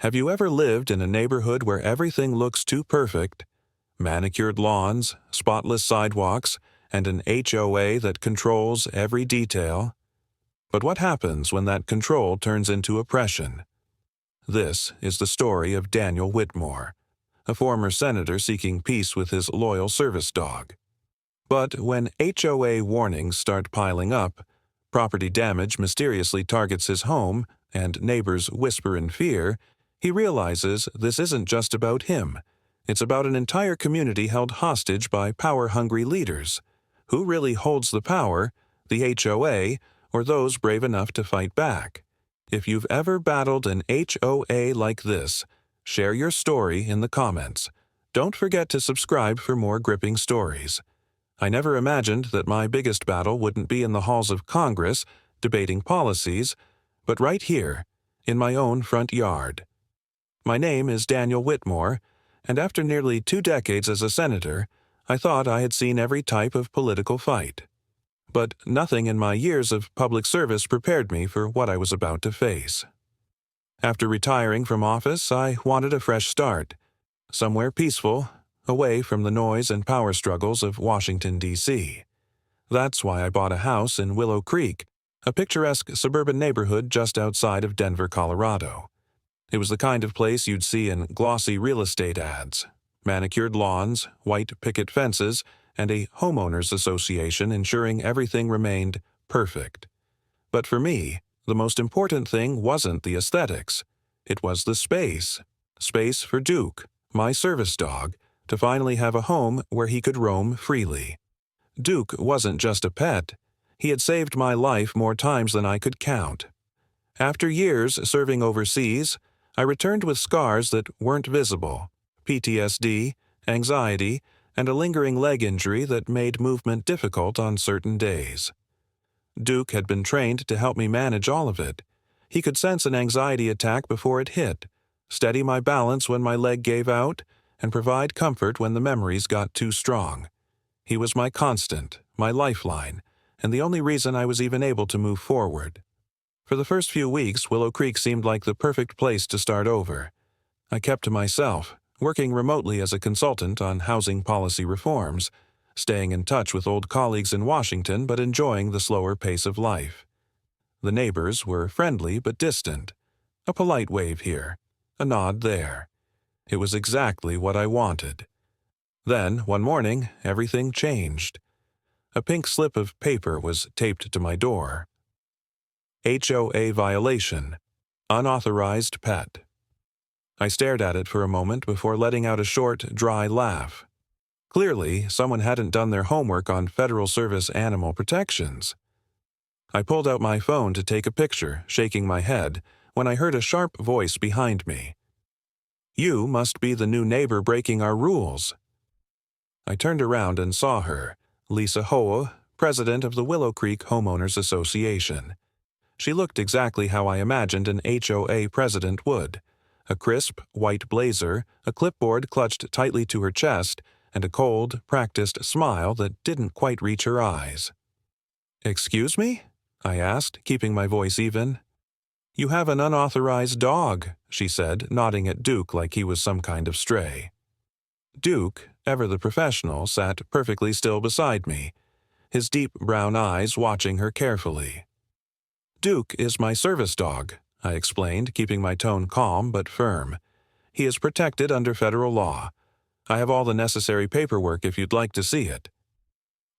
Have you ever lived in a neighborhood where everything looks too perfect? Manicured lawns, spotless sidewalks, and an HOA that controls every detail? But what happens when that control turns into oppression? This is the story of Daniel Whitmore, a former senator seeking peace with his loyal service dog. But when HOA warnings start piling up, property damage mysteriously targets his home, and neighbors whisper in fear, he realizes this isn't just about him. It's about an entire community held hostage by power-hungry leaders. Who really holds the power, the HOA, or those brave enough to fight back? If you've ever battled an HOA like this, share your story in the comments. Don't forget to subscribe for more gripping stories. I never imagined that my biggest battle wouldn't be in the halls of Congress, debating policies, but right here, in my own front yard. My name is Daniel Whitmore, and after nearly 2 decades as a senator, I thought I had seen every type of political fight. But nothing in my years of public service prepared me for what I was about to face. After retiring from office, I wanted a fresh start, somewhere peaceful, away from the noise and power struggles of Washington, D.C. That's why I bought a house in Willow Creek, a picturesque suburban neighborhood just outside of Denver, Colorado. It was the kind of place you'd see in glossy real estate ads: manicured lawns, white picket fences, and a homeowners association ensuring everything remained perfect. But for me, the most important thing wasn't the aesthetics. It was the space. Space for Duke, my service dog, to finally have a home where he could roam freely. Duke wasn't just a pet. He had saved my life more times than I could count. After years serving overseas, I returned with scars that weren't visible: PTSD, anxiety, and a lingering leg injury that made movement difficult on certain days. Duke had been trained to help me manage all of it. He could sense an anxiety attack before it hit, steady my balance when my leg gave out, and provide comfort when the memories got too strong. He was my constant, my lifeline, and the only reason I was even able to move forward. For the first few weeks, Willow Creek seemed like the perfect place to start over. I kept to myself, working remotely as a consultant on housing policy reforms, staying in touch with old colleagues in Washington but enjoying the slower pace of life. The neighbors were friendly but distant. A polite wave here, a nod there. It was exactly what I wanted. Then, one morning, everything changed. A pink slip of paper was taped to my door. HOA violation. Unauthorized pet. I stared at it for a moment before letting out a short, dry laugh. Clearly, someone hadn't done their homework on Federal Service animal protections. I pulled out my phone to take a picture, shaking my head, when I heard a sharp voice behind me. "You must be the new neighbor breaking our rules." I turned around and saw her, Lisa HOA, president of the Willow Creek Homeowners Association. She looked exactly how I imagined an HOA president would: a crisp, white blazer, a clipboard clutched tightly to her chest, and a cold, practiced smile that didn't quite reach her eyes. "Excuse me?" I asked, keeping my voice even. "You have an unauthorized dog," she said, nodding at Duke like he was some kind of stray. Duke, ever the professional, sat perfectly still beside me, his deep brown eyes watching her carefully. "Duke is my service dog," I explained, keeping my tone calm but firm. "He is protected under federal law. I have all the necessary paperwork if you'd like to see it."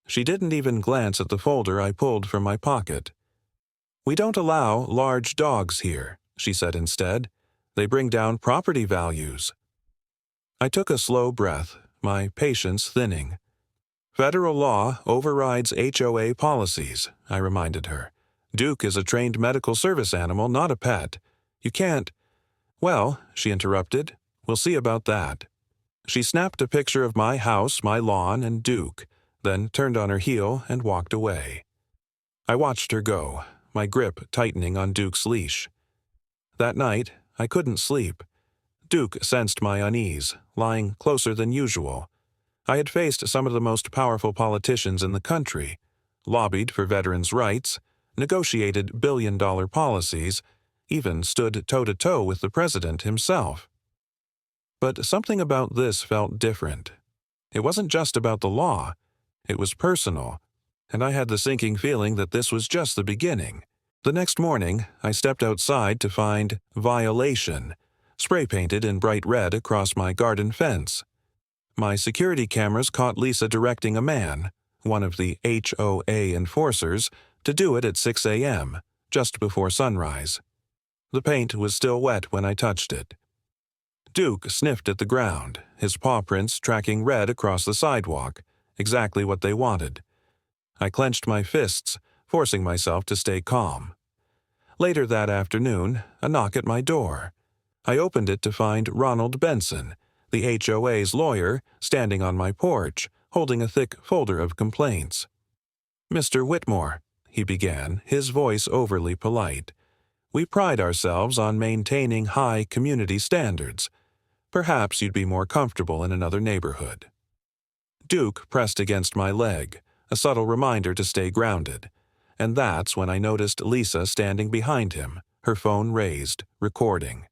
She didn't even glance at the folder I pulled from my pocket. "We don't allow large dogs here," she said instead. "They bring down property values." I took a slow breath, my patience thinning. "Federal law overrides HOA policies," I reminded her. "Duke is a trained medical service animal, not a pet. You can't—" "Well," she interrupted, "we'll see about that." She snapped a picture of my house, my lawn, and Duke, then turned on her heel and walked away. I watched her go, my grip tightening on Duke's leash. That night, I couldn't sleep. Duke sensed my unease, lying closer than usual. I had faced some of the most powerful politicians in the country, lobbied for veterans' rights, negotiated billion-dollar policies, even stood toe-to-toe with the president himself. But something about this felt different. It wasn't just about the law. It was personal, and I had the sinking feeling that this was just the beginning. The next morning, I stepped outside to find "violation" spray-painted in bright red across my garden fence. My security cameras caught Lisa directing a man, one of the HOA enforcers, to do it at 6 a.m., just before sunrise. The paint was still wet when I touched it. Duke sniffed at the ground, his paw prints tracking red across the sidewalk, exactly what they wanted. I clenched my fists, forcing myself to stay calm. Later that afternoon, a knock at my door. I opened it to find Ronald Benson, the HOA's lawyer, standing on my porch, holding a thick folder of complaints. "Mr. Whitmore," he began, his voice overly polite, "we pride ourselves on maintaining high community standards. Perhaps you'd be more comfortable in another neighborhood." Duke pressed against my leg, a subtle reminder to stay grounded, and that's when I noticed Lisa standing behind him, her phone raised, recording.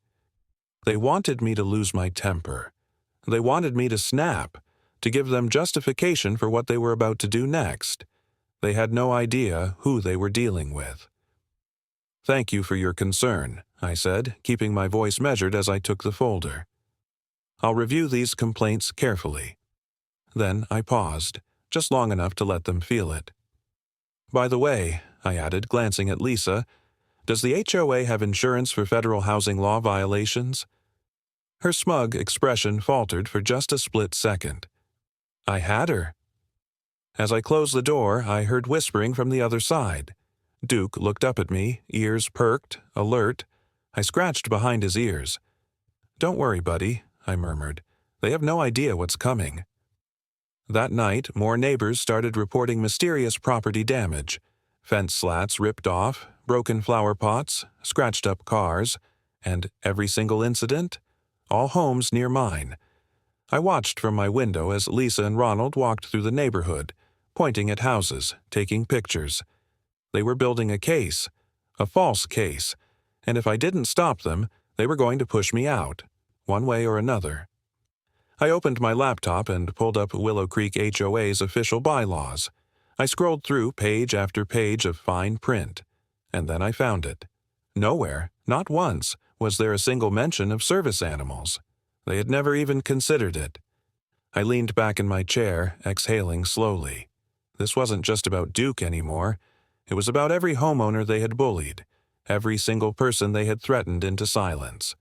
They wanted me to lose my temper. They wanted me to snap, to give them justification for what they were about to do next. They had no idea who they were dealing with. "Thank you for your concern," I said, keeping my voice measured as I took the folder. "I'll review these complaints carefully." Then I paused, just long enough to let them feel it. "By the way," I added, glancing at Lisa, "does the HOA have insurance for federal housing law violations?" Her smug expression faltered for just a split second. I had her. As I closed the door, I heard whispering from the other side. Duke looked up at me, ears perked, alert. I scratched behind his ears. "Don't worry, buddy," I murmured. "They have no idea what's coming." That night, more neighbors started reporting mysterious property damage. Fence slats ripped off, broken flower pots, scratched-up cars, and every single incident? All homes near mine. I watched from my window as Lisa and Ronald walked through the neighborhood, pointing at houses, taking pictures. They were building a case, a false case, and if I didn't stop them, they were going to push me out, one way or another. I opened my laptop and pulled up Willow Creek HOA's official bylaws. I scrolled through page after page of fine print, and then I found it. Nowhere, not once, was there a single mention of service animals. They had never even considered it. I leaned back in my chair, exhaling slowly. This wasn't just about Duke anymore. It was about every homeowner they had bullied, every single person they had threatened into silence.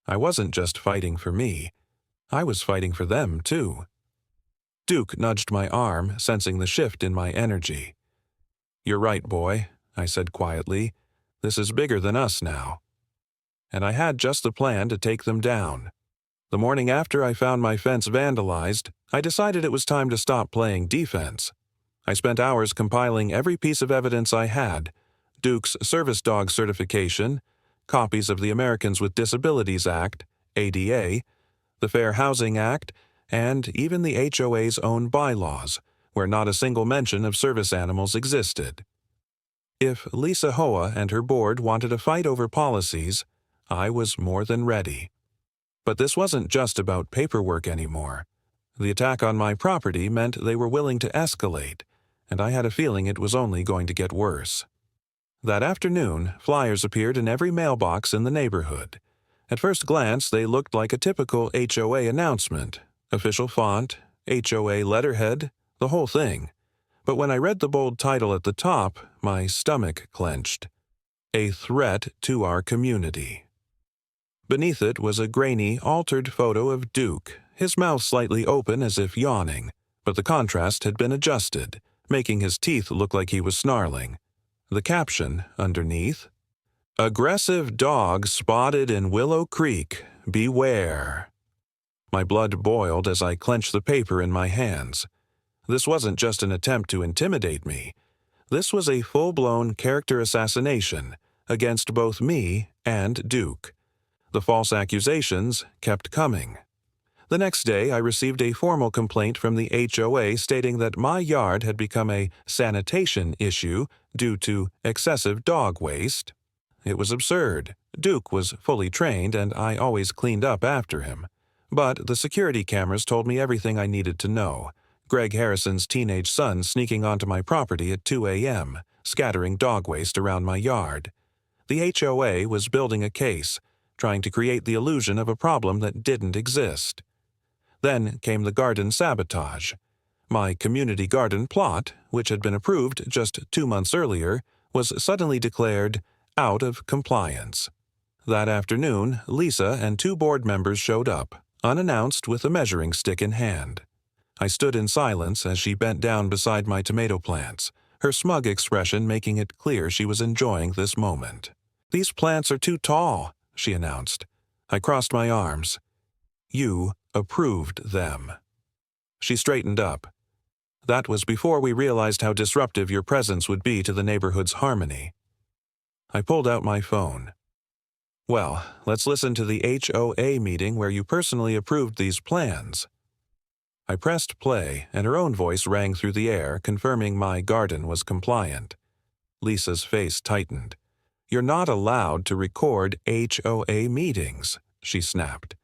I wasn't just fighting for me. I was fighting for them, too. Duke nudged my arm, sensing the shift in my energy. "You're right, boy," I said quietly. "This is bigger than us now." And I had just the plan to take them down. The morning after I found my fence vandalized, I decided it was time to stop playing defense. I spent hours compiling every piece of evidence I had: Duke's service dog certification, copies of the Americans with Disabilities Act, ADA, the Fair Housing Act, and even the HOA's own bylaws, where not a single mention of service animals existed. If Lisa Hoa and her board wanted a fight over policies, I was more than ready. But this wasn't just about paperwork anymore. The attack on my property meant they were willing to escalate, and I had a feeling it was only going to get worse. That afternoon, flyers appeared in every mailbox in the neighborhood. At first glance, they looked like a typical HOA announcement: official font, HOA letterhead, the whole thing. But when I read the bold title at the top, my stomach clenched. "A threat to our community." Beneath it was a grainy, altered photo of Duke, his mouth slightly open as if yawning, but the contrast had been adjusted, making his teeth look like he was snarling. The caption underneath: "Aggressive dog spotted in Willow Creek. Beware." My blood boiled as I clenched the paper in my hands. This wasn't just an attempt to intimidate me. This was a full-blown character assassination against both me and Duke. The false accusations kept coming. The next day, I received a formal complaint from the HOA stating that my yard had become a sanitation issue due to excessive dog waste. It was absurd. Duke was fully trained, and I always cleaned up after him. But the security cameras told me everything I needed to know. Greg Harrison's teenage son sneaking onto my property at 2 a.m., scattering dog waste around my yard. The HOA was building a case, trying to create the illusion of a problem that didn't exist. Then came the garden sabotage. My community garden plot, which had been approved just 2 months earlier, was suddenly declared out of compliance. That afternoon, Lisa and 2 board members showed up, unannounced with a measuring stick in hand. I stood in silence as she bent down beside my tomato plants, her smug expression making it clear she was enjoying this moment. "These plants are too tall," she announced. I crossed my arms. "You approved them." She straightened up. "That was before we realized how disruptive your presence would be to the neighborhood's harmony." I pulled out my phone. "Well, let's listen to the HOA meeting where you personally approved these plans." I pressed play, and her own voice rang through the air, confirming my garden was compliant. Lisa's face tightened. "You're not allowed to record HOA meetings," she snapped.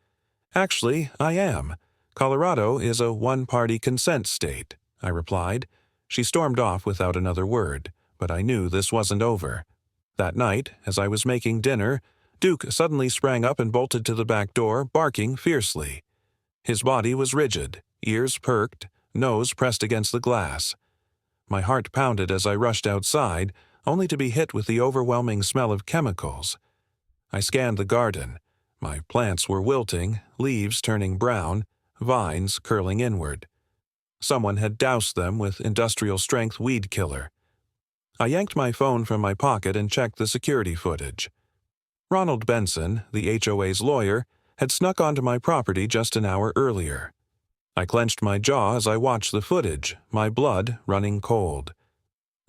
"Actually, I am. Colorado is a one-party consent state," I replied. She stormed off without another word, but I knew this wasn't over. That night, as I was making dinner, Duke suddenly sprang up and bolted to the back door, barking fiercely. His body was rigid, ears perked, nose pressed against the glass. My heart pounded as I rushed outside, only to be hit with the overwhelming smell of chemicals. I scanned the garden. My plants were wilting, leaves turning brown, vines curling inward. Someone had doused them with industrial-strength weed killer. I yanked my phone from my pocket and checked the security footage. Ronald Benson, the HOA's lawyer, had snuck onto my property just an hour earlier. I clenched my jaw as I watched the footage, my blood running cold.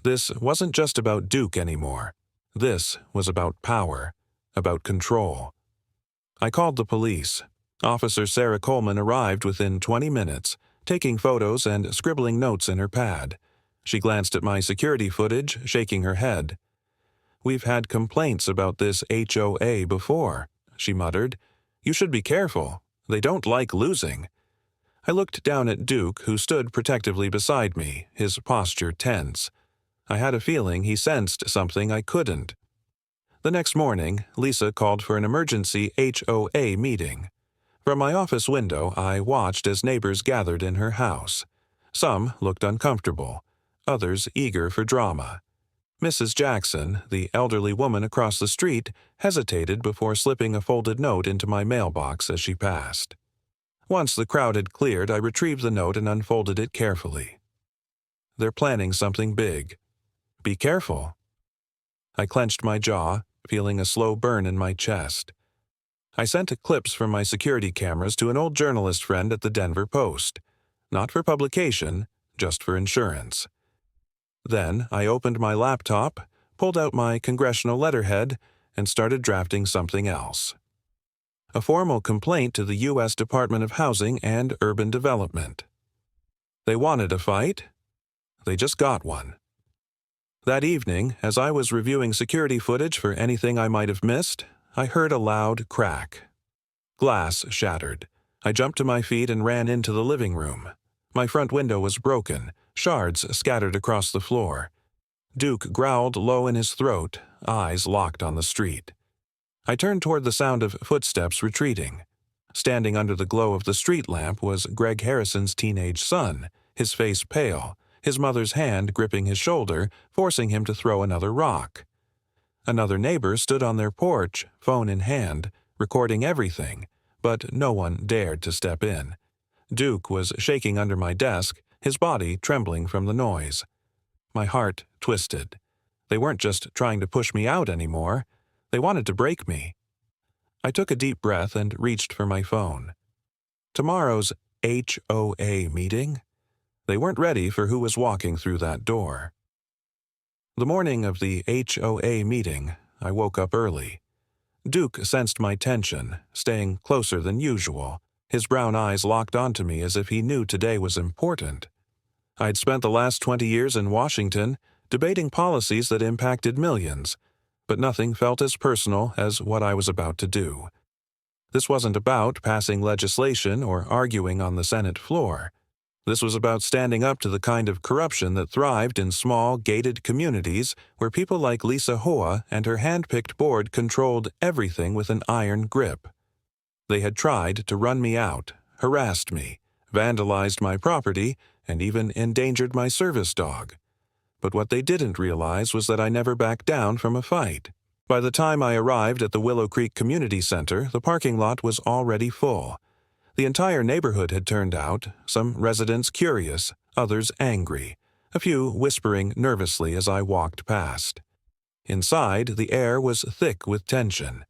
This wasn't just about Duke anymore. This was about power, about control. I called the police. Officer Sarah Coleman arrived within 20 minutes, taking photos and scribbling notes in her pad. She glanced at my security footage, shaking her head. "We've had complaints about this HOA before," she muttered. "You should be careful. They don't like losing." I looked down at Duke, who stood protectively beside me, his posture tense. I had a feeling he sensed something I couldn't. The next morning, Lisa called for an emergency HOA meeting. From my office window, I watched as neighbors gathered in her house. Some looked uncomfortable, others eager for drama. Mrs. Jackson, the elderly woman across the street, hesitated before slipping a folded note into my mailbox as she passed. Once the crowd had cleared, I retrieved the note and unfolded it carefully. "They're planning something big. Be careful." I clenched my jaw, feeling a slow burn in my chest. I sent clips from my security cameras to an old journalist friend at the Denver Post. Not for publication, just for insurance. Then I opened my laptop, pulled out my congressional letterhead, and started drafting something else. A formal complaint to the U.S. Department of Housing and Urban Development. They wanted a fight. They just got one. That evening, as I was reviewing security footage for anything I might have missed, I heard a loud crack. Glass shattered. I jumped to my feet and ran into the living room. My front window was broken, shards scattered across the floor. Duke growled low in his throat, eyes locked on the street. I turned toward the sound of footsteps retreating. Standing under the glow of the street lamp was Greg Harrison's teenage son, his face pale, his mother's hand gripping his shoulder, forcing him to throw another rock. Another neighbor stood on their porch, phone in hand, recording everything, but no one dared to step in. Duke was shaking under my desk, his body trembling from the noise. My heart twisted. They weren't just trying to push me out anymore. They wanted to break me. I took a deep breath and reached for my phone. Tomorrow's HOA meeting? They weren't ready for who was walking through that door. The morning of the HOA meeting, I woke up early. Duke sensed my tension, staying closer than usual, his brown eyes locked onto me as if he knew today was important. I'd spent the last 20 years in Washington debating policies that impacted millions, but nothing felt as personal as what I was about to do. This wasn't about passing legislation or arguing on the Senate floor. This was about standing up to the kind of corruption that thrived in small, gated communities where people like Lisa Hoa and her hand-picked board controlled everything with an iron grip. They had tried to run me out, harassed me, vandalized my property, and even endangered my service dog. But what they didn't realize was that I never backed down from a fight. By the time I arrived at the Willow Creek Community Center, the parking lot was already full. The entire neighborhood had turned out, some residents curious, others angry, a few whispering nervously as I walked past. Inside, the air was thick with tension.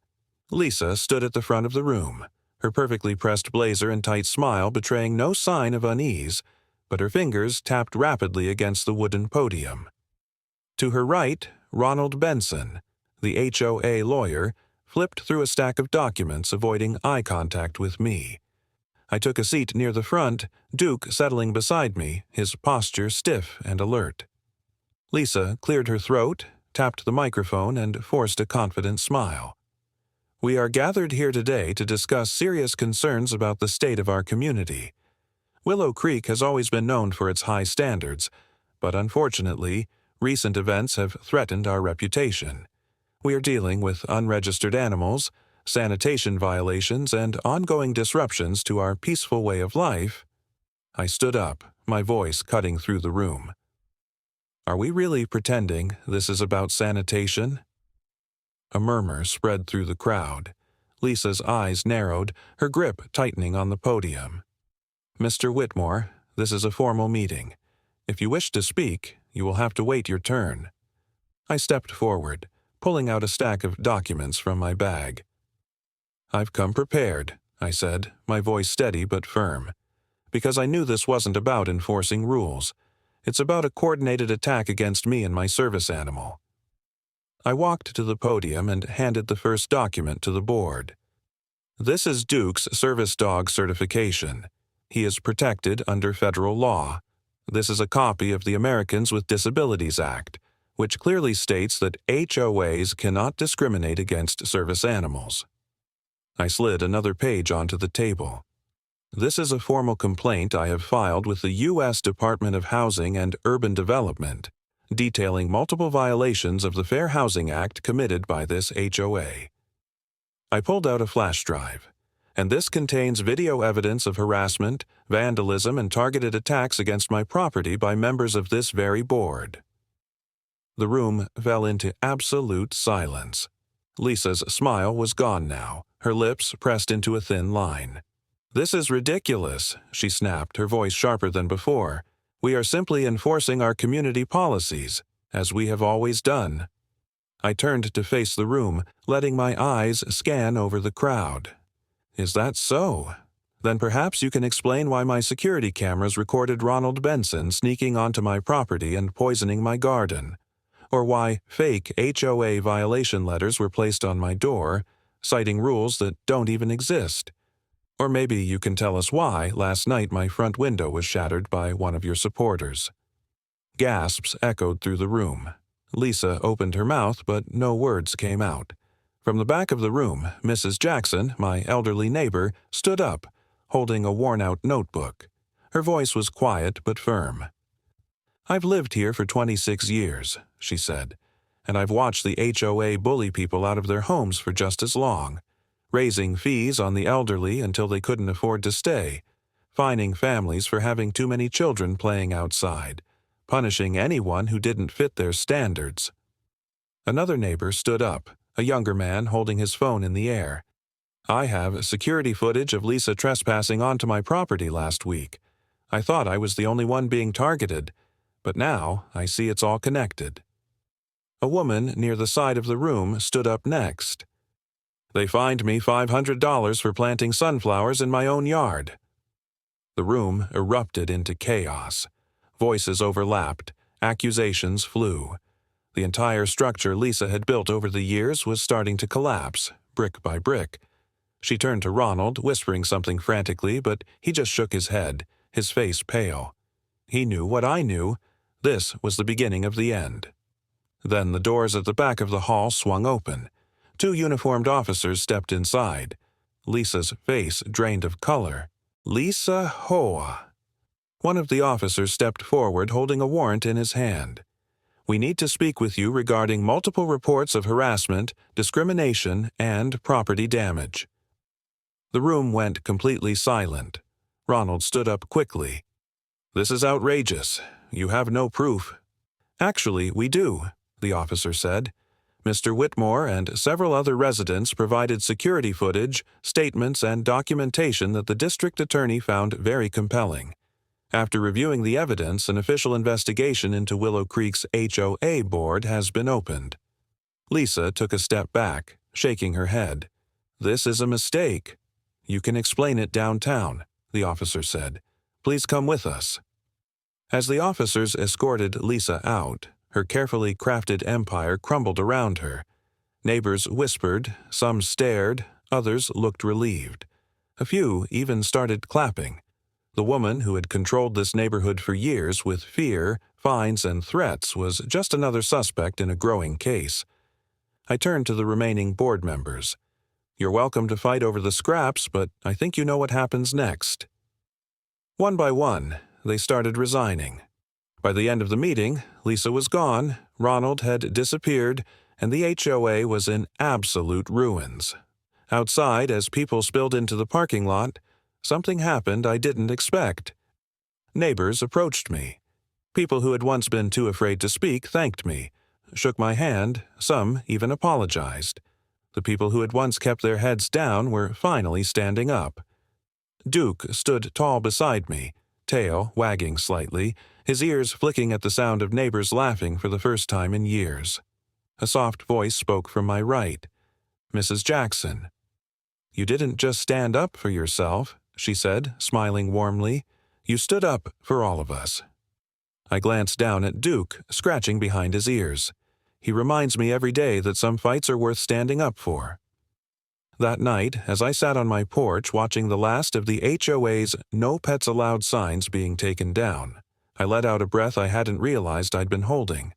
Lisa stood at the front of the room, her perfectly pressed blazer and tight smile betraying no sign of unease, but her fingers tapped rapidly against the wooden podium. To her right, Ronald Benson, the HOA lawyer, flipped through a stack of documents, avoiding eye contact with me. I took a seat near the front, Duke settling beside me, his posture stiff and alert. Lisa cleared her throat, tapped the microphone, and forced a confident smile. "We are gathered here today to discuss serious concerns about the state of our community. Willow Creek has always been known for its high standards, but unfortunately, recent events have threatened our reputation. We are dealing with unregistered animals, sanitation violations, and ongoing disruptions to our peaceful way of life." I stood up, my voice cutting through the room. "Are we really pretending this is about sanitation?" A murmur spread through the crowd. Lisa's eyes narrowed, her grip tightening on the podium. "Mr. Whitmore, this is a formal meeting. If you wish to speak, you will have to wait your turn." I stepped forward, pulling out a stack of documents from my bag. "I've come prepared," I said, my voice steady but firm, "because I knew this wasn't about enforcing rules. It's about a coordinated attack against me and my service animal." I walked to the podium and handed the first document to the board. "This is Duke's service dog certification. He is protected under federal law. This is a copy of the Americans with Disabilities Act, which clearly states that HOAs cannot discriminate against service animals." I slid another page onto the table. "This is a formal complaint I have filed with the U.S. Department of Housing and Urban Development, detailing multiple violations of the Fair Housing Act committed by this HOA." I pulled out a flash drive, and this contains video evidence of harassment, vandalism, and targeted attacks against my property by members of this very board. The room fell into absolute silence. Lisa's smile was gone now, her lips pressed into a thin line. "This is ridiculous," she snapped, her voice sharper than before. "We are simply enforcing our community policies, as we have always done." I turned to face the room, letting my eyes scan over the crowd. "Is that so? Then perhaps you can explain why my security cameras recorded Ronald Benson sneaking onto my property and poisoning my garden, or why fake HOA violation letters were placed on my door, citing rules that don't even exist. Or maybe you can tell us why last night my front window was shattered by one of your supporters." Gasps echoed through the room. Lisa opened her mouth, but no words came out. From the back of the room, Mrs. Jackson, my elderly neighbor, stood up, holding a worn-out notebook. Her voice was quiet but firm. "I've lived here for 26 years, she said, "and I've watched the HOA bully people out of their homes for just as long, raising fees on the elderly until they couldn't afford to stay, fining families for having too many children playing outside, punishing anyone who didn't fit their standards." Another neighbor stood up, a younger man holding his phone in the air. "I have security footage of Lisa trespassing onto my property last week. I thought I was the only one being targeted, but now I see it's all connected." A woman near the side of the room stood up next. "They fined me $500 for planting sunflowers in my own yard." The room erupted into chaos. Voices overlapped, accusations flew. The entire structure Lisa had built over the years was starting to collapse, brick by brick. She turned to Ronald, whispering something frantically, but he just shook his head, his face pale. He knew what I knew. This was the beginning of the end. Then the doors at the back of the hall swung open. 2 uniformed officers stepped inside. Lisa's face drained of color. Lisa Hoa. One of the officers stepped forward holding a warrant in his hand. We need to speak with you regarding multiple reports of harassment, discrimination, and property damage. The room went completely silent. Ronald stood up quickly. This is outrageous. You have no proof. Actually, we do, the officer said. Mr. Whitmore and several other residents provided security footage, statements, and documentation that the district attorney found very compelling. After reviewing the evidence, an official investigation into Willow Creek's HOA board has been opened. Lisa took a step back, shaking her head. This is a mistake. You can explain it downtown, the officer said. Please come with us. As the officers escorted Lisa out, her carefully crafted empire crumbled around her. Neighbors whispered, some stared, others looked relieved. A few even started clapping. The woman who had controlled this neighborhood for years with fear, fines, and threats was just another suspect in a growing case. I turned to the remaining board members. You're welcome to fight over the scraps, but I think you know what happens next. One by one, they started resigning. By the end of the meeting, Lisa was gone, Ronald had disappeared, and the HOA was in absolute ruins. Outside, as people spilled into the parking lot, something happened I didn't expect. Neighbors approached me. People who had once been too afraid to speak thanked me, shook my hand, some even apologized. The people who had once kept their heads down were finally standing up. Duke stood tall beside me, tail wagging slightly, his ears flicking at the sound of neighbors laughing for the first time in years. A soft voice spoke from my right. Mrs. Jackson. You didn't just stand up for yourself, she said, smiling warmly. You stood up for all of us. I glanced down at Duke, scratching behind his ears. He reminds me every day that some fights are worth standing up for. That night, as I sat on my porch watching the last of the HOA's No Pets Allowed signs being taken down, I let out a breath I hadn't realized I'd been holding.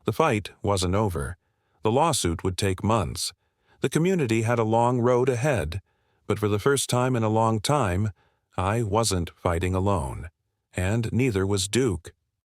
The fight wasn't over. The lawsuit would take months. The community had a long road ahead, but for the first time in a long time, I wasn't fighting alone. And neither was Duke.